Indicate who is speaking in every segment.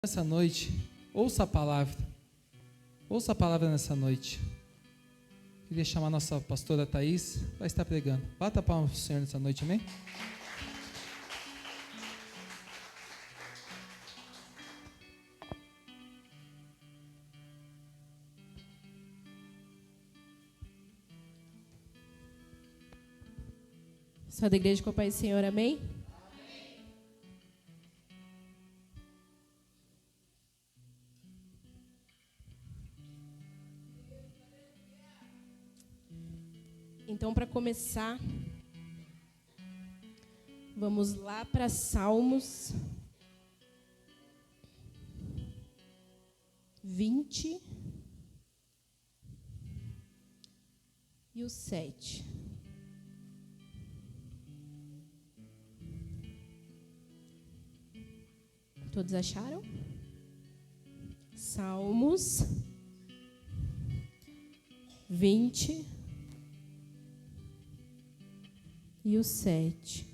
Speaker 1: Nessa noite, ouça a palavra nessa noite. Queria chamar a nossa pastora Thaís, vai estar pregando. Bata a palma para o Senhor nessa noite, amém?
Speaker 2: Só da igreja com o Pai e Senhor, amém? Então, para começar, vamos lá para Salmos 20 e o 7. Todos acharam? Salmos 20 e o 7.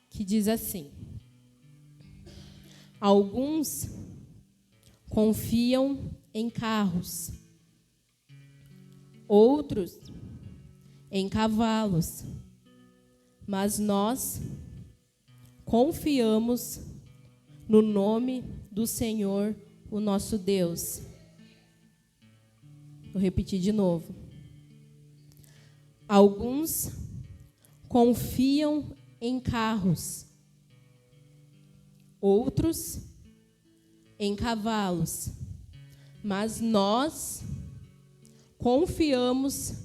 Speaker 2: Que diz assim: alguns confiam em carros, outros em cavalos, mas nós confiamos no nome do Senhor, o nosso Deus. Vou repetir de novo. Alguns confiam em carros, outros em cavalos, mas nós confiamos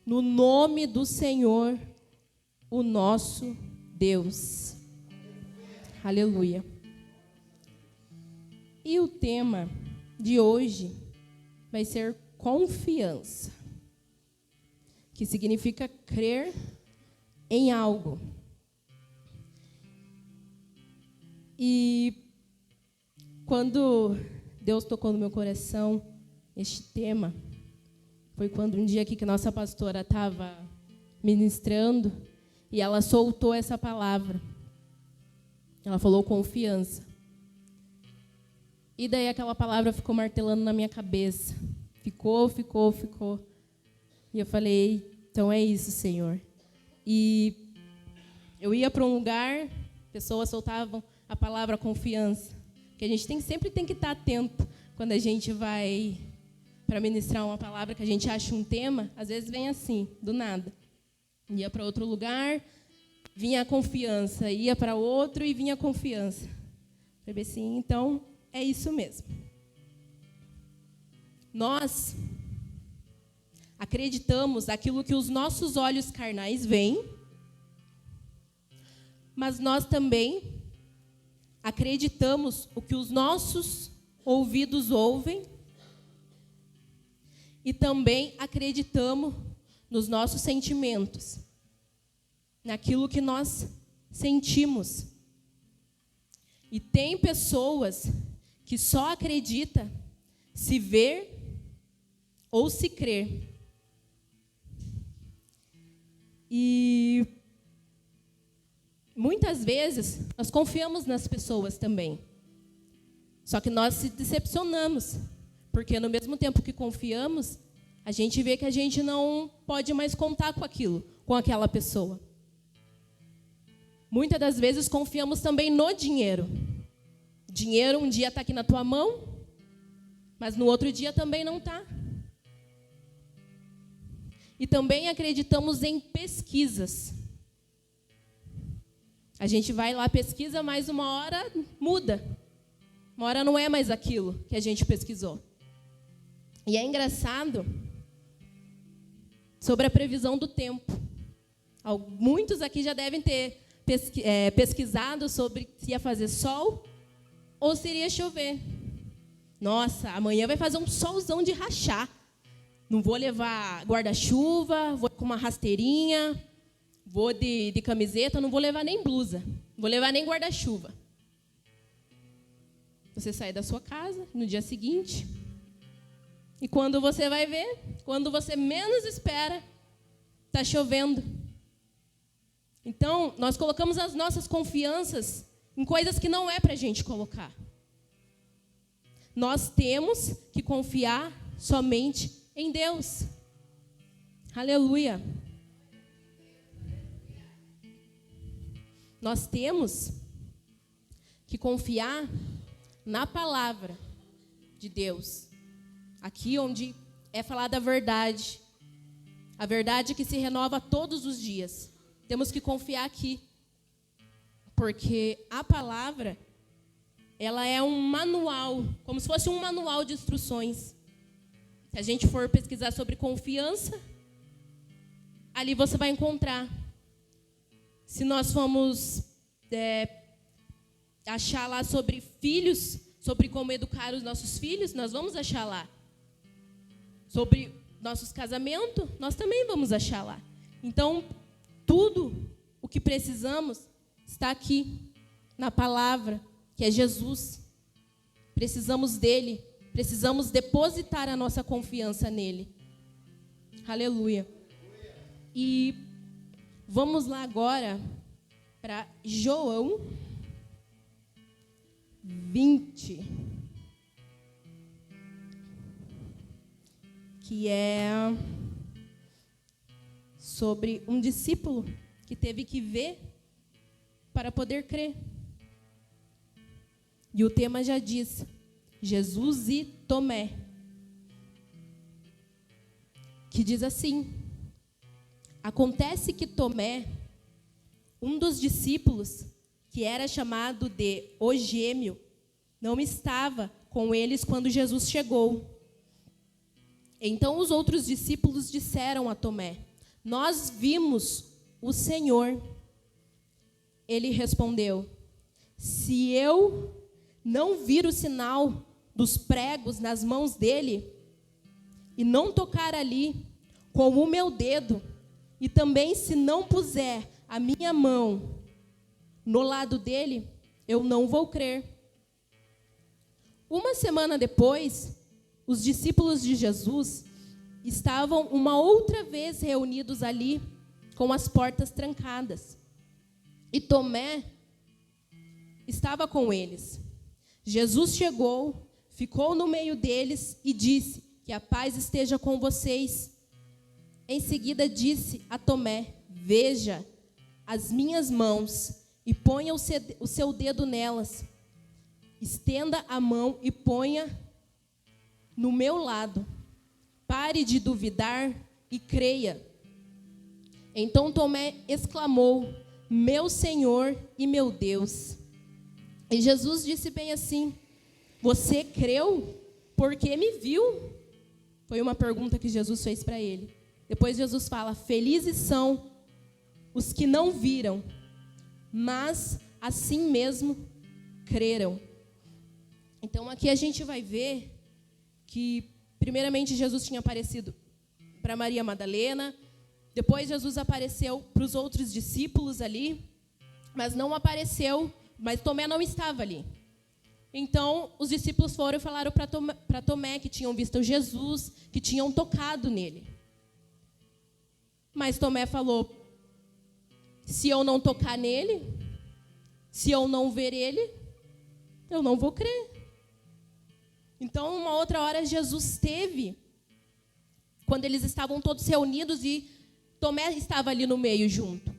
Speaker 2: no nome do Senhor, o nosso Deus. Aleluia. E o tema de hoje vai ser confiança, que significa crer em algo. E quando Deus tocou no meu coração este tema, foi quando um dia aqui que nossa pastora estava ministrando e ela soltou essa palavra. Ela falou confiança. E daí aquela palavra ficou martelando na minha cabeça. Ficou. E eu falei, então é isso, Senhor. E eu ia para um lugar, pessoas soltavam a palavra confiança. Que a gente sempre tem que estar atento quando a gente vai para ministrar uma palavra, que a gente acha um tema, às vezes vem assim, do nada. Ia para outro lugar, vinha a confiança. Ia para outro e vinha a confiança. Falei assim, então é isso mesmo. Nós acreditamos aquilo que os nossos olhos carnais veem, mas nós também acreditamos o que os nossos ouvidos ouvem e também acreditamos nos nossos sentimentos, naquilo que nós sentimos. E tem pessoas que só acreditam se ver ou se crer. E muitas vezes nós confiamos nas pessoas também. Só que nós se decepcionamos, porque no mesmo tempo que confiamos, a gente vê que a gente não pode mais contar com aquilo, com aquela pessoa. Muitas das vezes confiamos também no dinheiro. Dinheiro um dia está aqui na tua mão, mas no outro dia também não está. E também acreditamos em pesquisas. A gente vai lá, pesquisa, mas uma hora muda. Uma hora não é mais aquilo que a gente pesquisou. E é engraçado sobre a previsão do tempo. Muitos aqui já devem ter pesquisado sobre se ia fazer sol ou se iria chover. Nossa, amanhã vai fazer um solzão de rachar. Não vou levar guarda-chuva, vou com uma rasteirinha, vou de camiseta, não vou levar nem blusa, não vou levar nem guarda-chuva. Você sai da sua casa no dia seguinte, e quando você vai ver, quando você menos espera, está chovendo. Então, nós colocamos as nossas confianças em coisas que não é para a gente colocar. Nós temos que confiar somente em Deus. Aleluia. Nós temos que confiar na palavra de Deus. Aqui onde é falada a verdade que se renova todos os dias. Temos que confiar aqui, porque a palavra, ela é um manual, como se fosse um manual de instruções. Se a gente for pesquisar sobre confiança, ali você vai encontrar. Se nós formos achar lá sobre filhos, sobre como educar os nossos filhos, nós vamos achar lá. Sobre nossos casamentos, nós também vamos achar lá. Então, tudo o que precisamos está aqui, na palavra, que é Jesus. Precisamos dele, precisamos depositar a nossa confiança nele. Aleluia. E vamos lá agora para João 20, que é sobre um discípulo que teve que ver para poder crer. E o tema já diz: Jesus e Tomé. Que diz assim: acontece que Tomé, um dos discípulos, que era chamado de o Gêmeo, não estava com eles quando Jesus chegou. Então os outros discípulos disseram a Tomé: nós vimos o Senhor. Ele respondeu: se eu não vir o sinal dos pregos nas mãos dele, e não tocar ali com o meu dedo, e também se não puser a minha mão no lado dele, eu não vou crer. Uma semana depois, os discípulos de Jesus estavam uma outra vez reunidos ali, com as portas trancadas. E Tomé estava com eles. Jesus chegou, ficou no meio deles e disse: que a paz esteja com vocês. Em seguida disse a Tomé: veja as minhas mãos e ponha o seu dedo nelas. Estenda a mão e ponha no meu lado. Pare de duvidar e creia. Então Tomé exclamou: meu Senhor e meu Deus. E Jesus disse bem assim: você creu porque me viu? Foi uma pergunta que Jesus fez para ele. Depois Jesus fala: felizes são os que não viram, mas assim mesmo creram. Então aqui a gente vai ver que primeiramente Jesus tinha aparecido para Maria Madalena, depois Jesus apareceu para os outros discípulos ali, mas Tomé não estava ali. Então os discípulos foram e falaram para Tomé que tinham visto Jesus, que tinham tocado nele. Mas Tomé falou: se eu não tocar nele, se eu não ver ele, eu não vou crer. Então, uma outra hora, Jesus teve, quando eles estavam todos reunidos e Tomé estava ali no meio junto.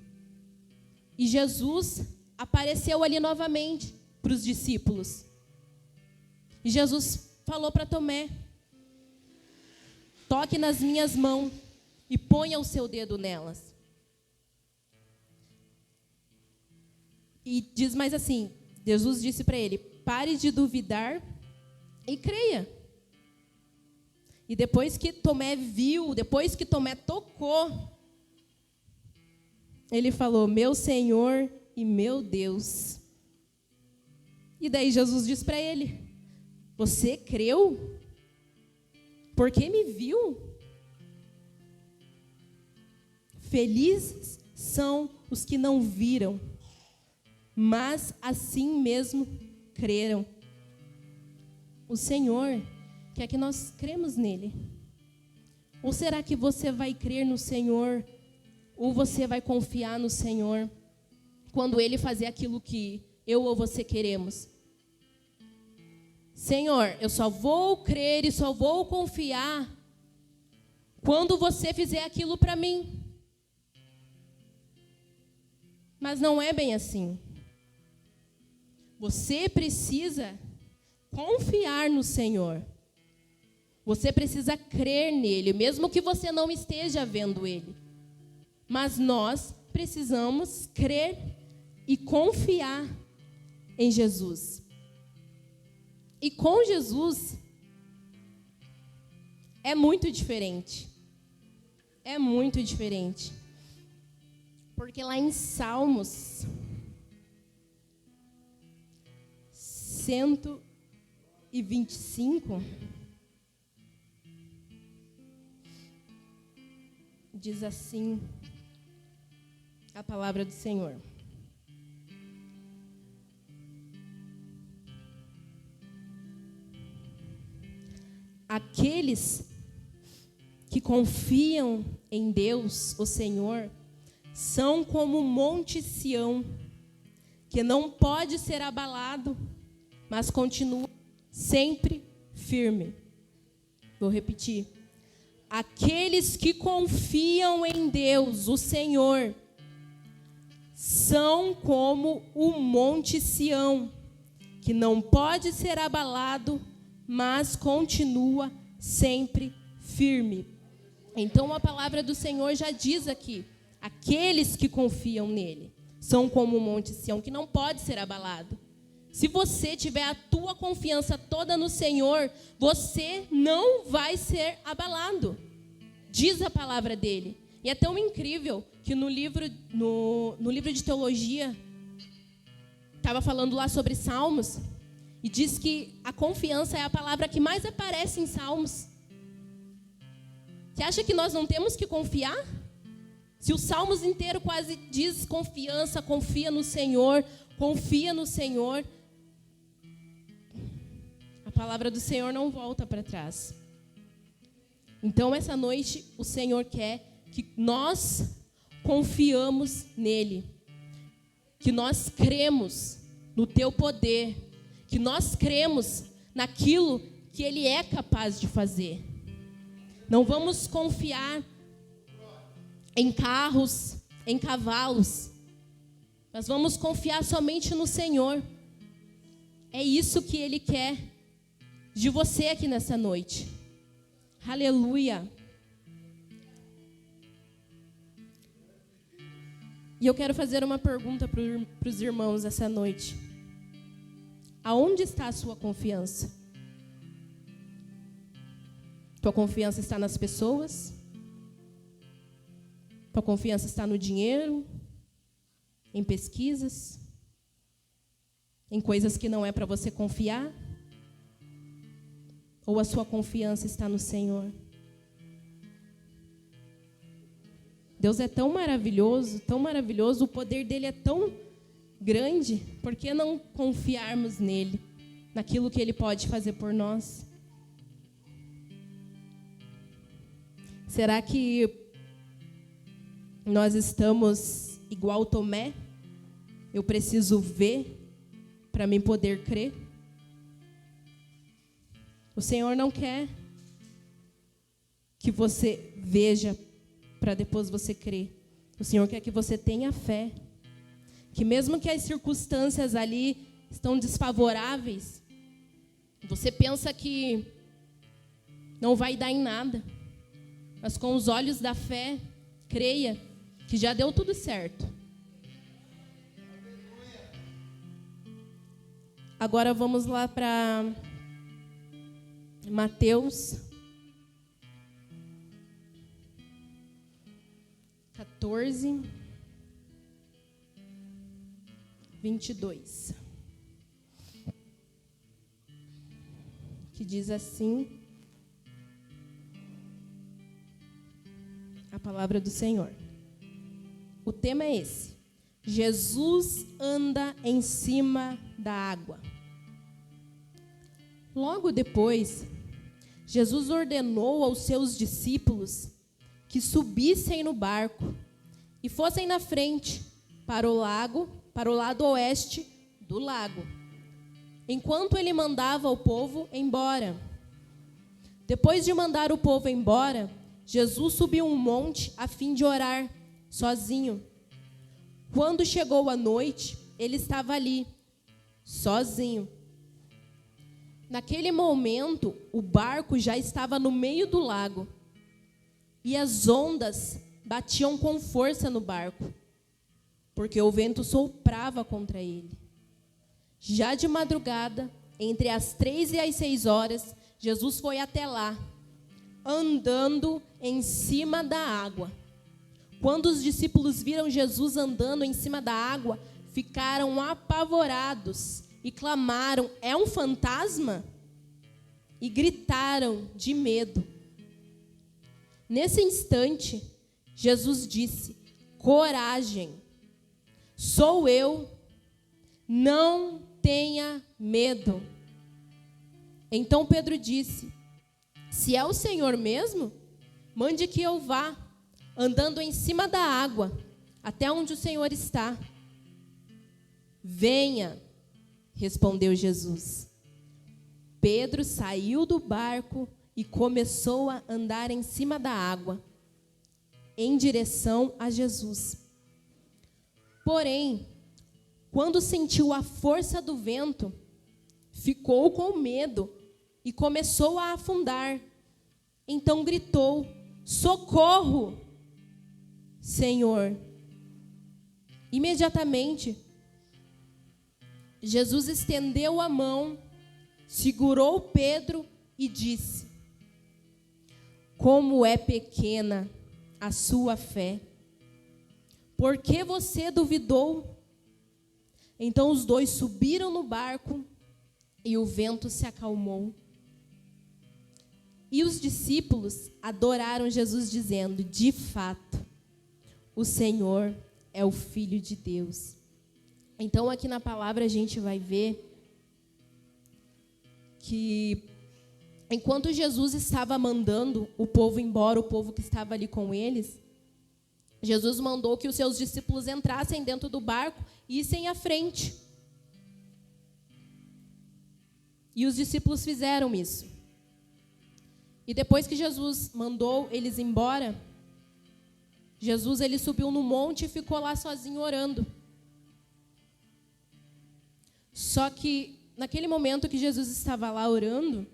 Speaker 2: E Jesus apareceu ali novamente para os discípulos. E Jesus falou para Tomé: toque nas minhas mãos e ponha o seu dedo nelas. E diz mais assim, Jesus disse para ele: pare de duvidar e creia. E depois que Tomé viu, depois que Tomé tocou, ele falou: meu Senhor e meu Deus. E daí Jesus disse para ele: você creu porque me viu? Felizes são os que não viram, mas assim mesmo creram. O Senhor quer que nós cremos nele. Ou será que você vai crer no Senhor ou você vai confiar no Senhor quando Ele fazer aquilo que eu ou você queremos? Senhor, eu só vou crer e só vou confiar quando você fizer aquilo para mim. Mas não é bem assim. Você precisa confiar no Senhor. Você precisa crer nele, mesmo que você não esteja vendo ele. Mas nós precisamos crer e confiar em Jesus. E com Jesus é muito diferente. É muito diferente. Porque lá em Salmos 125 diz assim a palavra do Senhor: aqueles que confiam em Deus, o Senhor, são como o monte Sião, que não pode ser abalado, mas continua sempre firme. Vou repetir. Aqueles que confiam em Deus, o Senhor, são como o monte Sião, que não pode ser abalado, mas continua sempre firme. Então a palavra do Senhor já diz aqui: aqueles que confiam nele são como o monte Sião, que não pode ser abalado. Se você tiver a tua confiança toda no Senhor, você não vai ser abalado. Diz a palavra dele. E é tão incrível que no livro de teologia, estava falando lá sobre Salmos, e diz que a confiança é a palavra que mais aparece em Salmos. Você acha que nós não temos que confiar? Se o Salmos inteiro quase diz confiança, confia no Senhor, confia no Senhor, a palavra do Senhor não volta para trás. Então, essa noite, o Senhor quer que nós confiamos nele, que nós cremos no teu poder, que nós cremos naquilo que ele é capaz de fazer. Não vamos confiar em carros, em cavalos, mas vamos confiar somente no Senhor. É isso que ele quer de você aqui nessa noite. Aleluia. E eu quero fazer uma pergunta para os irmãos essa noite. Aonde está a sua confiança? Tua confiança está nas pessoas? Tua confiança está no dinheiro? Em pesquisas? Em coisas que não é para você confiar? Ou a sua confiança está no Senhor? Deus é tão maravilhoso, o poder dele é tão grande, por que não confiarmos nele, naquilo que ele pode fazer por nós? Será que nós estamos igual Tomé? Eu preciso ver para mim poder crer? O Senhor não quer que você veja para depois você crer. O Senhor quer que você tenha fé. Que mesmo que as circunstâncias ali estão desfavoráveis, você pensa que não vai dar em nada. Mas com os olhos da fé, creia que já deu tudo certo. Agora vamos lá para Mateus 14, 22. Que diz assim a palavra do Senhor. O tema é esse: Jesus anda em cima da água. Logo depois, Jesus ordenou aos seus discípulos que subissem no barco e fossem na frente, para o lado oeste do lago, enquanto ele mandava o povo embora. Depois de mandar o povo embora, Jesus subiu um monte a fim de orar, sozinho. Quando chegou a noite, ele estava ali, sozinho. Naquele momento, o barco já estava no meio do lago, e as ondas batiam com força no barco, porque o vento soprava contra ele. Já de madrugada, entre as 3 e as 6 horas, Jesus foi até lá, andando em cima da água. Quando os discípulos viram Jesus andando em cima da água, ficaram apavorados e clamaram: "É um fantasma?" E gritaram de medo. Nesse instante, Jesus disse: "Coragem, sou eu, não tenha medo." Então Pedro disse: "Se é o Senhor mesmo, mande que eu vá, andando em cima da água, até onde o Senhor está." "Venha", respondeu Jesus. Pedro saiu do barco e começou a andar em cima da água, em direção a Jesus. Porém, quando sentiu a força do vento, ficou com medo e começou a afundar. Então gritou: "Socorro, Senhor!" Imediatamente, Jesus estendeu a mão, segurou Pedro e disse: "Como é pequena a sua fé! Por que você duvidou?" Então os dois subiram no barco e o vento se acalmou. E os discípulos adoraram Jesus, dizendo: "De fato, o Senhor é o Filho de Deus." Então aqui na palavra a gente vai ver que enquanto Jesus estava mandando o povo embora, o povo que estava ali com eles, Jesus mandou que os seus discípulos entrassem dentro do barco e issem à frente. E os discípulos fizeram isso. E depois que Jesus mandou eles embora, Jesus ele subiu no monte e ficou lá sozinho orando. Só que naquele momento que Jesus estava lá orando,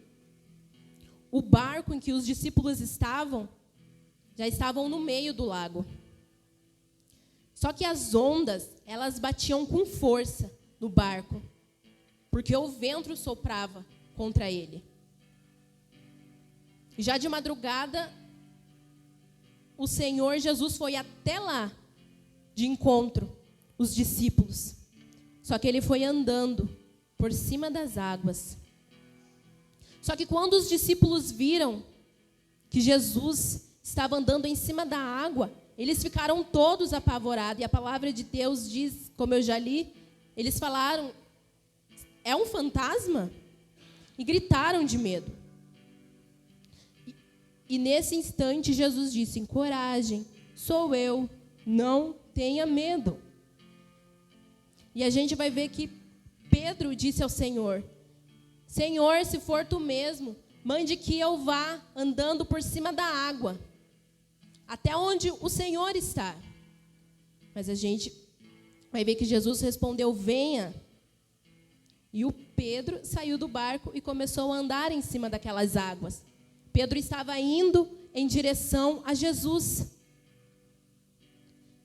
Speaker 2: o barco em que os discípulos estavam, já estavam no meio do lago. Só que as ondas, elas batiam com força no barco, porque o vento soprava contra ele. Já de madrugada, o Senhor Jesus foi até lá, de encontro, os discípulos. Só que ele foi andando por cima das águas. Só que quando os discípulos viram que Jesus estava andando em cima da água, eles ficaram todos apavorados. E a palavra de Deus diz, como eu já li, eles falaram: "É um fantasma?" E gritaram de medo. E nesse instante Jesus disse: "Coragem, sou eu, não tenha medo." E a gente vai ver que Pedro disse ao Senhor: "Senhor, se for tu mesmo, mande que eu vá andando por cima da água, até onde o Senhor está." Mas a gente vai ver que Jesus respondeu: "Venha." E o Pedro saiu do barco e começou a andar em cima daquelas águas. Pedro estava indo em direção a Jesus.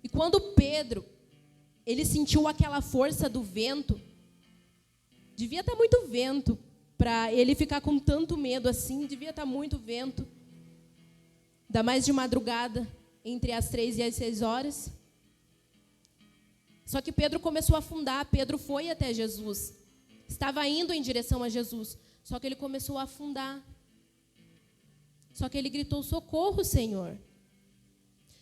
Speaker 2: E quando Pedro, ele sentiu aquela força do vento, devia estar muito vento para ele ficar com tanto medo assim, devia estar muito vento. Ainda mais de madrugada, entre as 3 e as 6 horas. Só que Pedro começou a afundar. Pedro foi até Jesus. Estava indo em direção a Jesus. Só que ele começou a afundar. Só que ele gritou: "Socorro, Senhor."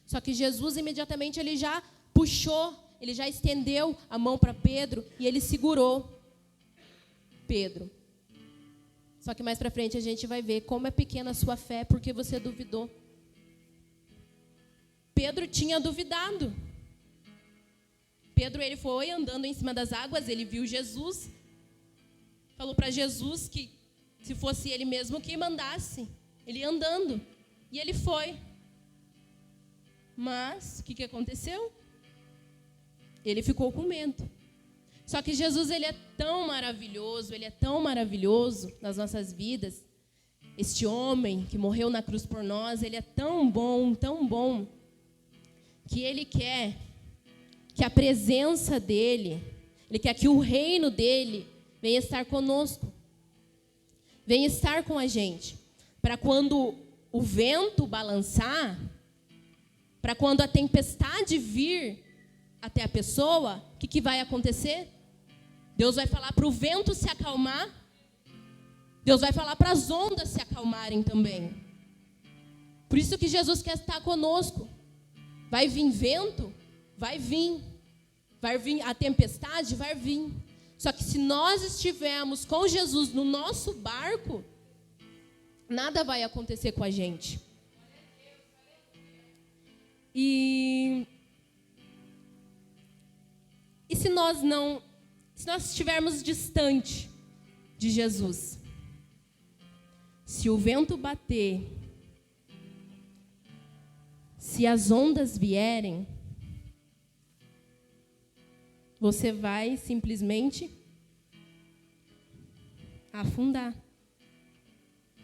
Speaker 2: Só que Jesus imediatamente ele já puxou, ele já estendeu a mão para Pedro e ele segurou Pedro. Só que mais para frente a gente vai ver como é pequena a sua fé porque você duvidou. Pedro tinha duvidado. Pedro, ele foi andando em cima das águas, ele viu Jesus, falou para Jesus que se fosse ele mesmo que mandasse, ele andando. E ele foi. Mas, o que aconteceu? Ele ficou com medo. Só que Jesus, ele é tão maravilhoso nas nossas vidas. Este homem que morreu na cruz por nós, ele é tão bom, que ele quer que a presença dele, ele quer que o reino dele venha estar conosco. Venha estar com a gente. Para quando o vento balançar, para quando a tempestade vir até a pessoa, o que vai acontecer? Deus vai falar para o vento se acalmar. Deus vai falar para as ondas se acalmarem também. Por isso que Jesus quer estar conosco. Vai vir vento? Vai vir. Vai vir a tempestade? Vai vir. Só que se nós estivermos com Jesus no nosso barco, nada vai acontecer com a gente. E se nós estivermos distante de Jesus, se o vento bater, se as ondas vierem, você vai simplesmente afundar.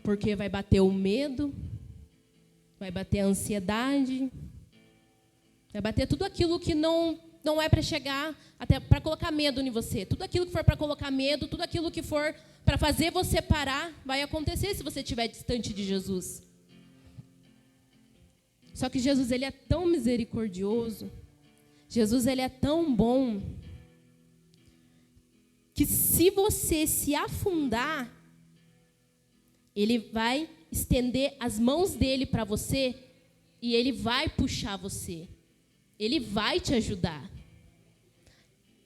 Speaker 2: Porque vai bater o medo, vai bater a ansiedade, vai bater tudo aquilo que não é para chegar, até para colocar medo em você. Tudo aquilo que for para colocar medo, tudo aquilo que for para fazer você parar, vai acontecer se você estiver distante de Jesus. Só que Jesus, ele é tão misericordioso, Jesus, ele é tão bom, que se você se afundar, ele vai estender as mãos dele para você e ele vai puxar você. Ele vai te ajudar.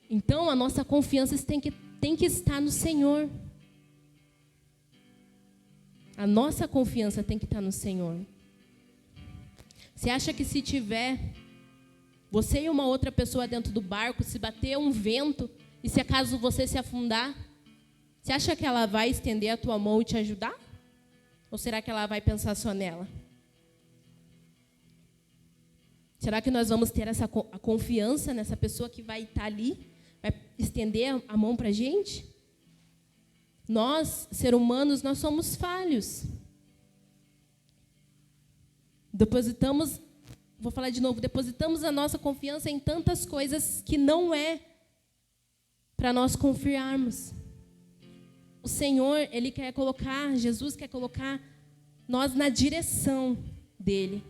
Speaker 2: Então, a nossa confiança tem que estar no Senhor. A nossa confiança tem que estar no Senhor. Você acha que se tiver você e uma outra pessoa dentro do barco, se bater um vento, e se acaso você se afundar, você acha que ela vai estender a tua mão e te ajudar? Ou será que ela vai pensar só nela? Será que nós vamos ter a confiança nessa pessoa que vai estar ali, vai estender a mão para a gente? Nós, seres humanos, nós somos falhos. Depositamos a nossa confiança em tantas coisas que não é para nós confiarmos. O Senhor, Jesus quer colocar nós na direção dele.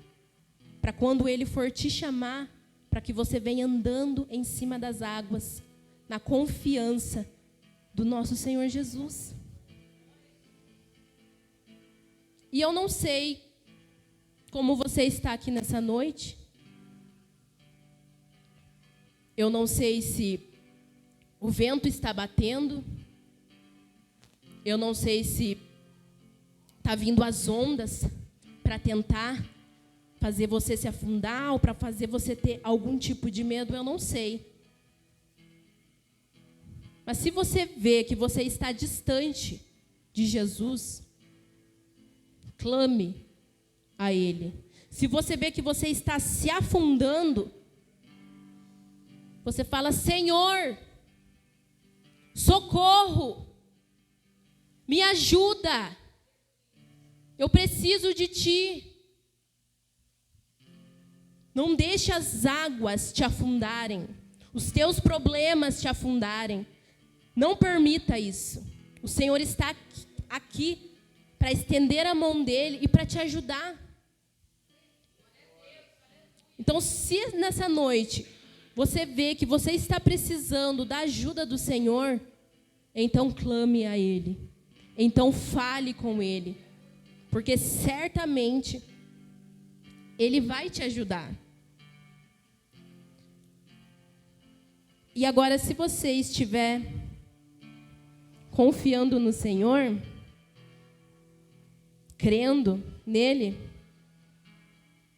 Speaker 2: Para quando ele for te chamar, para que você venha andando em cima das águas, na confiança do nosso Senhor Jesus. E eu não sei como você está aqui nessa noite. Eu não sei se o vento está batendo. Eu não sei se está vindo as ondas para tentar fazer você se afundar ou para fazer você ter algum tipo de medo, eu não sei. Mas se você vê que você está distante de Jesus, clame a Ele. Se você vê que você está se afundando, você fala: Senhor, socorro, me ajuda, eu preciso de Ti. Não deixe as águas te afundarem, os teus problemas te afundarem. Não permita isso. O Senhor está aqui para estender a mão dele e para te ajudar. Então, se nessa noite você vê que você está precisando da ajuda do Senhor, então clame a Ele. Então fale com Ele. Porque certamente Ele vai te ajudar. E agora, se você estiver confiando no Senhor, crendo nele,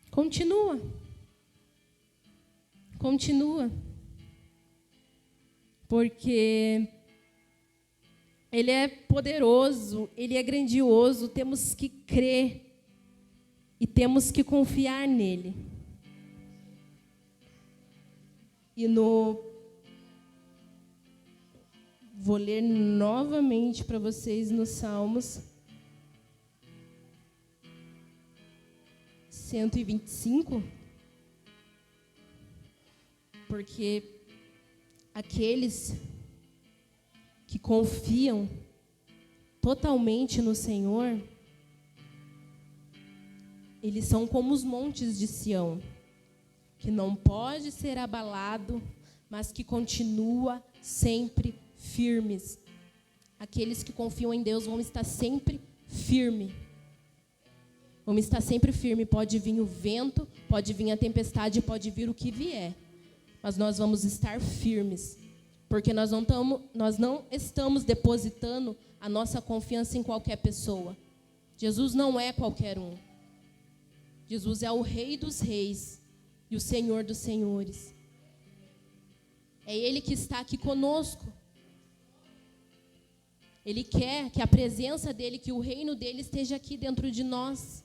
Speaker 2: continua. Continua. porque Ele é poderoso, Ele é grandioso, temos que crer e temos que confiar nele. E vou ler novamente para vocês no Salmos 125, porque aqueles que confiam totalmente no Senhor, eles são como os montes de Sião, que não pode ser abalado, mas que continua sempre firmes. Aqueles que confiam em Deus vão estar sempre firmes. Vamos estar sempre firmes. Pode vir o vento, pode vir a tempestade, pode vir o que vier. Mas nós vamos estar firmes. Porque nós não estamos depositando a nossa confiança em qualquer pessoa. Jesus não é qualquer um. Jesus é o Rei dos Reis e o Senhor dos Senhores. É Ele que está aqui conosco. Ele quer que a presença dEle, que o reino dEle esteja aqui dentro de nós.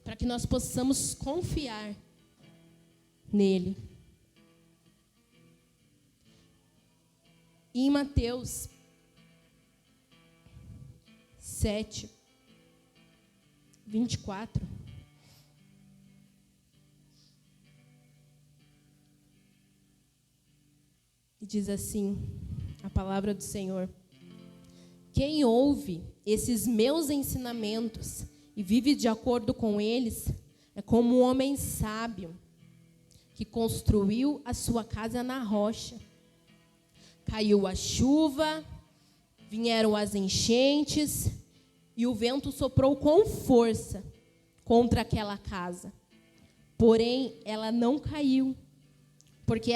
Speaker 2: Para que nós possamos confiar nele. E em Mateus 7, 24. Diz assim a palavra do Senhor: quem ouve esses meus ensinamentos e vive de acordo com eles é como um homem sábio que construiu a sua casa na rocha. Caiu a chuva, vieram as enchentes e o vento soprou com força contra aquela casa. Porém, ela não caiu, porque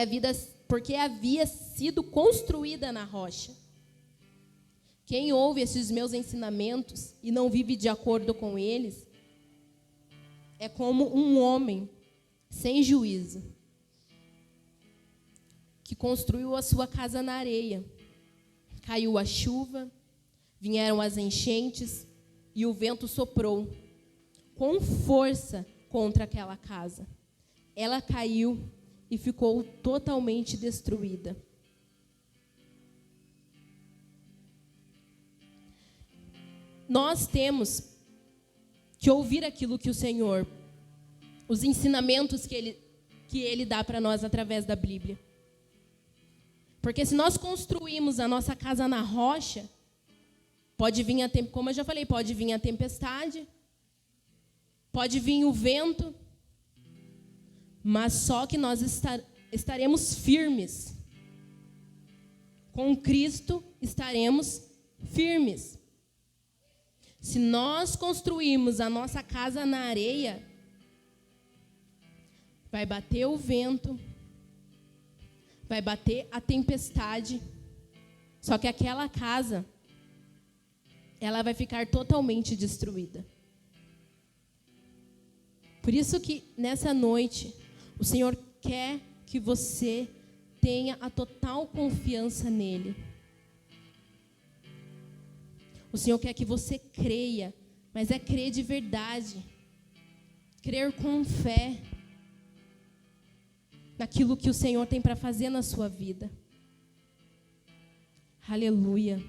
Speaker 2: havia sido construída na rocha. Quem ouve esses meus ensinamentos e não vive de acordo com eles é como um homem sem juízo, que construiu a sua casa na areia. Caiu a chuva, vieram as enchentes e o vento soprou com força contra aquela casa. Ela caiu e ficou totalmente destruída. Nós temos que ouvir aquilo que o Senhor, os ensinamentos que Ele dá para nós através da Bíblia. Porque se nós construímos a nossa casa na rocha, pode vir como eu já falei, pode vir a tempestade, pode vir o vento, mas só que nós estaremos firmes. Com Cristo estaremos firmes. Se nós construirmos a nossa casa na areia, vai bater o vento, vai bater a tempestade, só que aquela casa, ela vai ficar totalmente destruída. Por isso que nessa noite, o Senhor quer que você tenha a total confiança nele. O Senhor quer que você creia, mas é crer de verdade. Crer com fé naquilo que o Senhor tem para fazer na sua vida. Aleluia.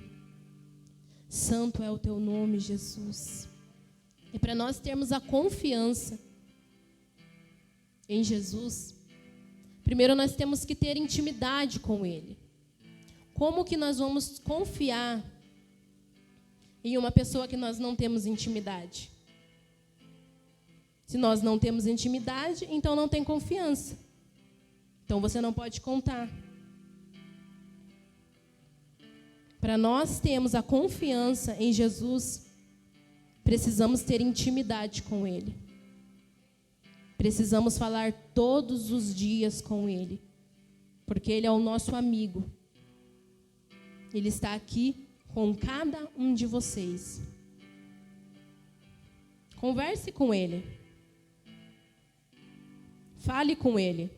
Speaker 2: Santo é o teu nome, Jesus. E para nós termos a confiança em Jesus, primeiro nós temos que ter intimidade com Ele. Como que nós vamos confiar em uma pessoa que nós não temos intimidade? Se nós não temos intimidade, então não tem confiança. Então você não pode contar. Para nós termos a confiança em Jesus, precisamos ter intimidade com Ele. Precisamos falar todos os dias com Ele, porque Ele é o nosso amigo. Ele está aqui com cada um de vocês. Converse com Ele. Fale com Ele.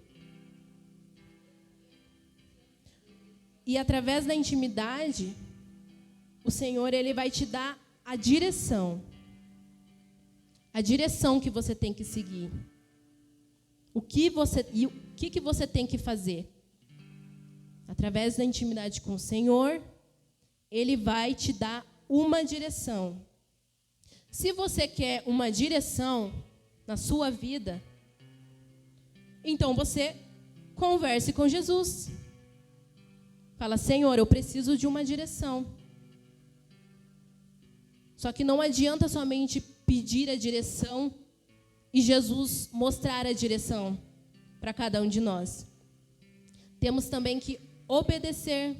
Speaker 2: E através da intimidade, o Senhor, Ele vai te dar a direção. A direção que você tem que seguir. O que você tem que fazer? Através da intimidade com o Senhor, Ele vai te dar uma direção. Se você quer uma direção na sua vida, então você converse com Jesus. Fala, Senhor, eu preciso de uma direção. Só que não adianta somente pedir a direção e Jesus mostrar a direção para cada um de nós. Temos também que obedecer,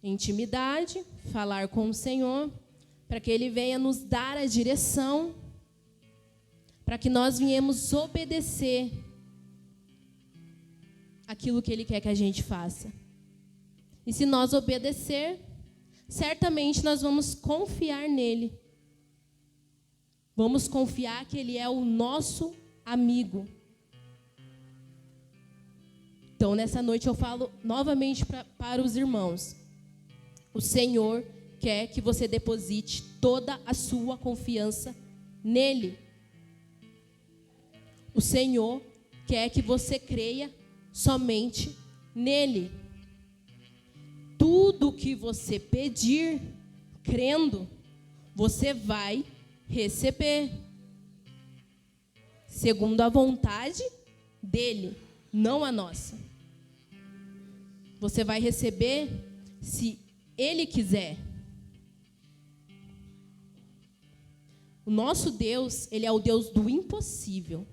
Speaker 2: intimidade, falar com o Senhor, para que Ele venha nos dar a direção, para que nós venhamos obedecer aquilo que Ele quer que a gente faça. E se nós obedecer, certamente nós vamos confiar nele. Vamos confiar que Ele é o nosso amigo. Então, nessa noite eu falo novamente para os irmãos. O Senhor quer que você deposite toda a sua confiança nele. O Senhor quer que você creia somente nele. Tudo que você pedir, crendo, você vai receber. Segundo a vontade dele, não a nossa. Você vai receber se ele quiser. O nosso Deus, ele é o Deus do impossível.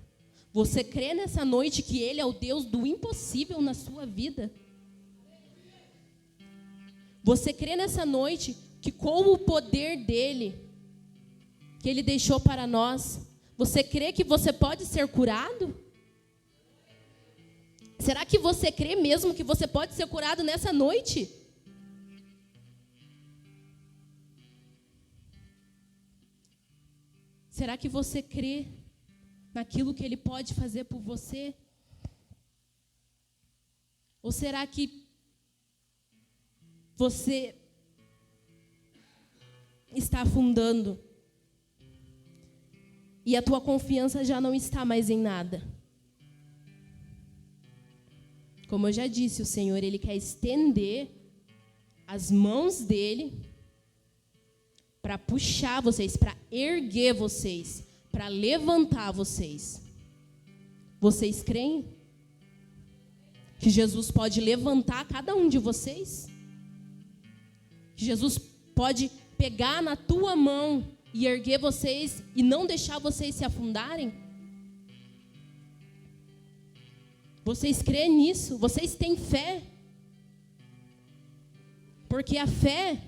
Speaker 2: Você crê nessa noite que ele é o Deus do impossível na sua vida? Você crê nessa noite que com o poder dele, que ele deixou para nós, você crê que você pode ser curado? Será que você crê mesmo que você pode ser curado nessa noite? Será que você crê naquilo que ele pode fazer por você? Ou será que você está afundando e a tua confiança já não está mais em nada? Como eu já disse, o Senhor, ele quer estender as mãos dele para puxar vocês, para erguer vocês, para levantar vocês. Vocês creem que Jesus pode levantar cada um de vocês? Que Jesus pode pegar na tua mão e erguer vocês e não deixar vocês se afundarem? Vocês creem nisso? Vocês têm fé? Porque a fé,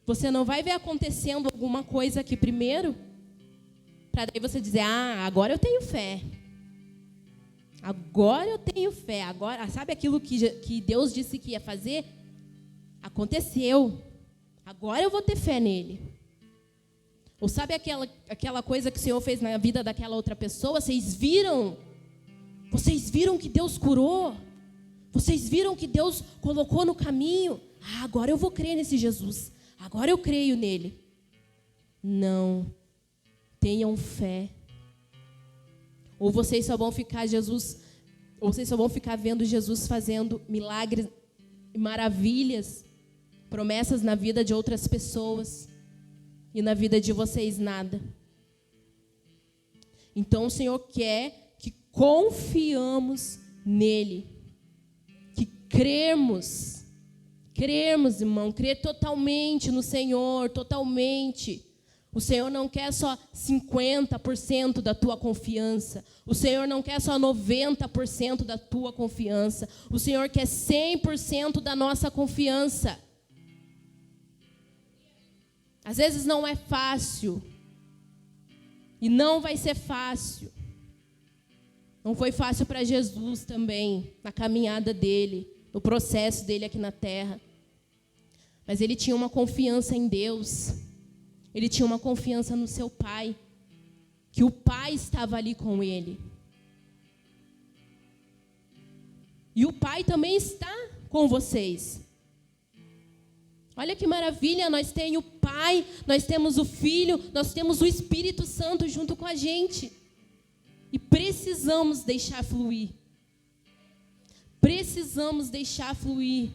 Speaker 2: você não vai ver acontecendo alguma coisa aqui primeiro, para daí você dizer, agora eu tenho fé. Agora eu tenho fé. Agora, sabe aquilo que Deus disse que ia fazer? Aconteceu. Agora eu vou ter fé nele. Ou sabe aquela coisa que o Senhor fez na vida daquela outra pessoa? Vocês viram que Deus curou? Vocês viram que Deus colocou no caminho? Agora eu vou crer nesse Jesus. Agora eu creio nele. Não. Tenham fé. Ou vocês só vão ficar vendo Jesus fazendo milagres e maravilhas, promessas na vida de outras pessoas e na vida de vocês nada. Então o Senhor quer que confiamos nele, que cremos, irmão, crer totalmente no Senhor, totalmente. O Senhor não quer só 50% da tua confiança. O Senhor não quer só 90% da tua confiança. O Senhor quer 100% da nossa confiança. Às vezes não é fácil. E não vai ser fácil. Não foi fácil para Jesus também, na caminhada dele, no processo dele aqui na terra. Mas ele tinha uma confiança em Deus. Ele tinha uma confiança no seu Pai, que o Pai estava ali com ele. E o Pai também está com vocês. Olha que maravilha, nós temos o Pai, nós temos o Filho, nós temos o Espírito Santo junto com a gente. E precisamos deixar fluir. Precisamos deixar fluir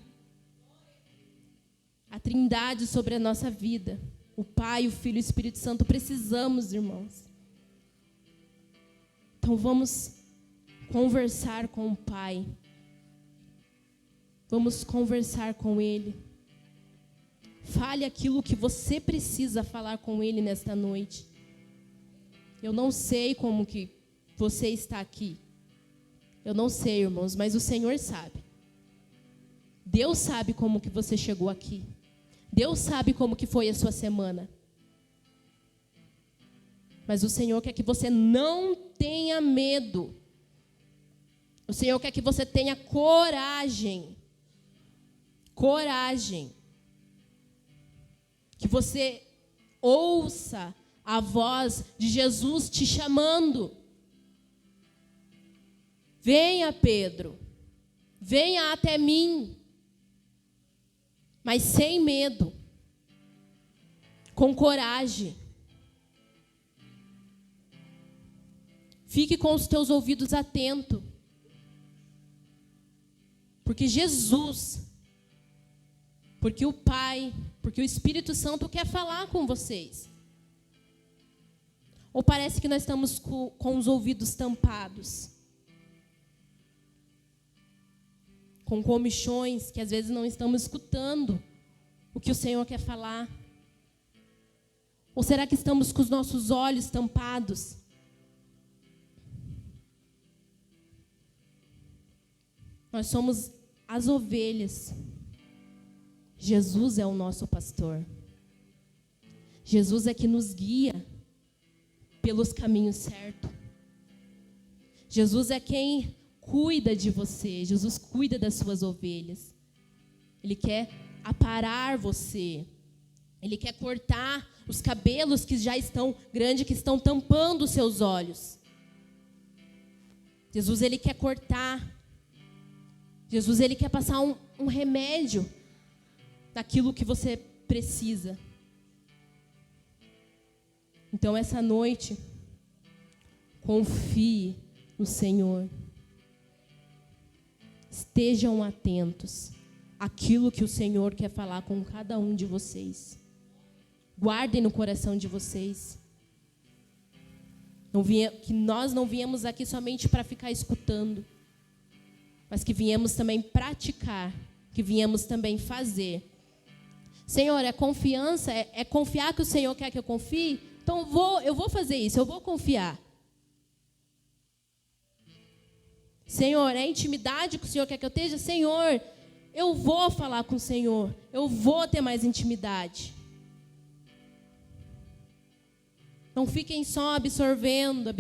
Speaker 2: a Trindade sobre a nossa vida. O Pai, o Filho e o Espírito Santo. Precisamos, irmãos. Então vamos conversar com o Pai. Vamos conversar com Ele. Fale aquilo que você precisa falar com Ele nesta noite. Eu não sei como que você está aqui. Eu não sei, irmãos, mas o Senhor sabe. Deus sabe como que você chegou aqui. Deus sabe como que foi a sua semana. Mas o Senhor quer que você não tenha medo. O Senhor quer que você tenha coragem. Coragem. Que você ouça a voz de Jesus te chamando. Venha, Pedro. Venha até mim. Mas sem medo. Com coragem. Fique com os teus ouvidos atentos. Porque Jesus, porque o Pai, porque o Espírito Santo quer falar com vocês. Ou parece que nós estamos com os ouvidos tampados? Com comichões que às vezes não estamos escutando o que o Senhor quer falar? Ou será que estamos com os nossos olhos tampados? Nós somos as ovelhas. Jesus é o nosso pastor. Jesus é que nos guia pelos caminhos certos. Jesus é quem cuida de você. Jesus cuida das suas ovelhas. Ele quer aparar você. Ele quer cortar os cabelos que já estão grandes, que estão tampando os seus olhos. Jesus, ele quer cortar. Jesus, ele quer passar um remédio daquilo que você precisa. Então, essa noite, confie no Senhor. Estejam atentos àquilo que o Senhor quer falar com cada um de vocês. Guardem no coração de vocês. Que nós não viemos aqui somente para ficar escutando, mas que viemos também praticar, que viemos também fazer. Senhor, é confiança, é confiar que o Senhor quer que eu confie? Então eu vou fazer isso, eu vou confiar. Senhor, é intimidade que o Senhor quer que eu esteja? Senhor, eu vou falar com o Senhor, eu vou ter mais intimidade. Não fiquem só absorvendo,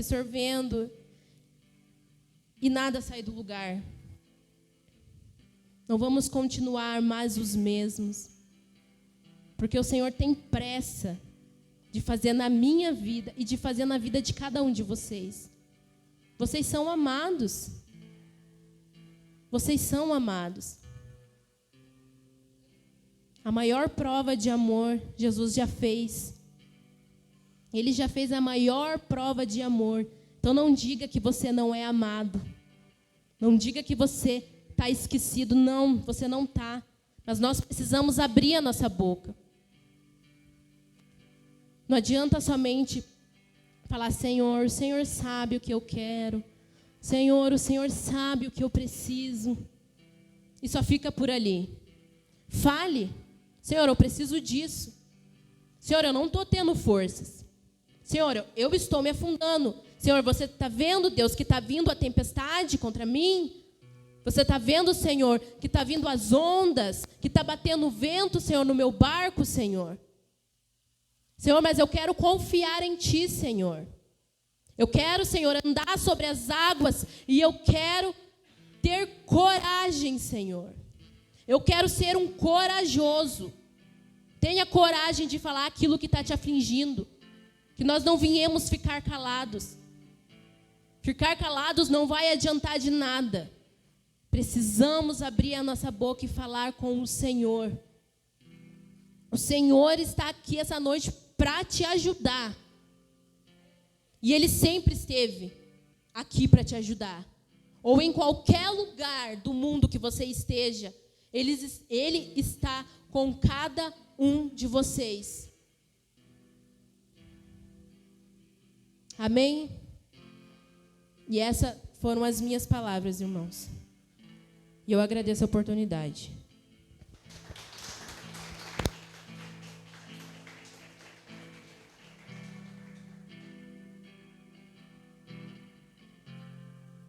Speaker 2: e nada sai do lugar. Não vamos continuar mais os mesmos. Porque o Senhor tem pressa de fazer na minha vida e de fazer na vida de cada um de vocês. Vocês são amados. Vocês são amados. A maior prova de amor, Jesus já fez. Ele já fez a maior prova de amor. Então não diga que você não é amado. Não diga que você está esquecido. Não, você não está. Mas nós precisamos abrir a nossa boca. Não adianta somente falar, Senhor, o Senhor sabe o que eu quero. Senhor, o Senhor sabe o que eu preciso. E só fica por ali. Fale. Senhor, eu preciso disso. Senhor, eu não estou tendo forças. Senhor, eu estou me afundando. Senhor, você está vendo, Deus, que está vindo a tempestade contra mim? Você está vendo, Senhor, que está vindo as ondas, que está batendo o vento, Senhor, no meu barco, Senhor? Senhor, mas eu quero confiar em Ti, Senhor. Eu quero, Senhor, andar sobre as águas e eu quero ter coragem, Senhor. Eu quero ser um corajoso. Tenha coragem de falar aquilo que está te afligindo. Que nós não viemos ficar calados. Ficar calados não vai adiantar de nada. Precisamos abrir a nossa boca e falar com o Senhor. O Senhor está aqui essa noite para te ajudar. E Ele sempre esteve aqui para te ajudar. Ou em qualquer lugar do mundo que você esteja, Ele está com cada um de vocês. Amém? E essas foram as minhas palavras, irmãos. E eu agradeço a oportunidade.